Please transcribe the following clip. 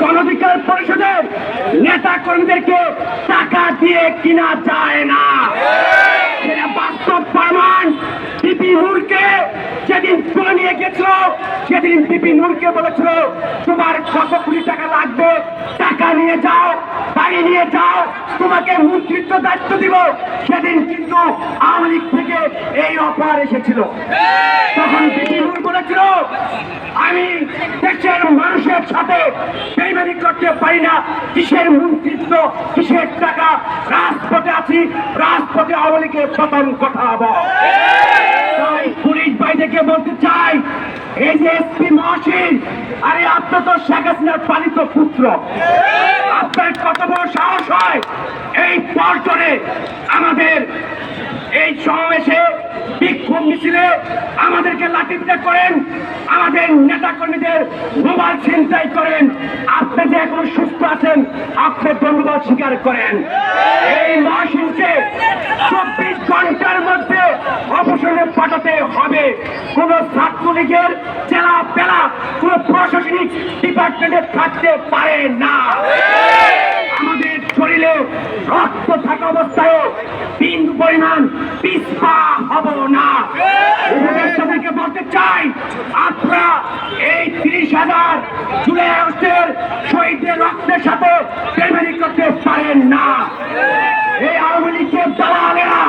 গণঅধিকার পরিষদের নেতা কর্মীদেরকে টাকা দিয়ে কিনা যায় না। এটা বাস্তব প্রমাণ। বিপি নূরকে যেদিন তুলে নিয়ে গেছিল সেদিন বিপি নূরকে বলেছিল তোমার কত কোটি টাকা লাগবে, টাকা নিয়ে যাও, বাড়ি নিয়ে যাও, তোমাকে মন্ত্রিত্ব দায়িত্ব দিব। সেদিন কিন্তু আওয়ামী লীগ থেকে এই অফার এসেছিল। তখন বিপি নূর বলেছিল আমি দেশের মানুষের সাথে বেইমানি করতে পারি না, কিসের মন্ত্রিত্ব, কিসের টাকা, রাজপথে আছি, রাজপথে আওয়ামী লীগের পতন ঘটাবো। তাই পুলিশ ভাইদেরকে বলতে চাই, এই যে এসপি মহসিন, আরে আপনার তো শেখ হাসিনার পালিত পুত্র, আপনার কত বড় সাহস হয় এই পল্টনে আমাদের এই সমাবেশে বিক্ষোভ মিছিলে আমাদেরকে লাঠিচার্জ করেন, আমাদের নেতা কর্মীদের মোবাইল ছিনতাই করেন। আপনি যে এখনো সুস্থ আছেন, আপনি ধন্যবাদ স্বীকার করেন। এই মহাসিনকে 24 ঘন্টার মধ্যে অবসরে পাঠাতে হবে। কোন ছাত্রলীগের জেলা পেলা কোন প্রশাসনিক ডিপার্টমেন্টে থাকতে পারে না। আমাদের শরীরে রক্ত থাকা অবস্থায় বিন্দু পরিমাণ পিছপা হব না। উপদেষ্টাদেরকে বলতে চাই, আপনারা এই 30,000 জুলাই আগস্টের শহীদদের রক্তের সাথে বেইমানি করতে পারেন না। এই আওয়ামী লীগের দালালেরা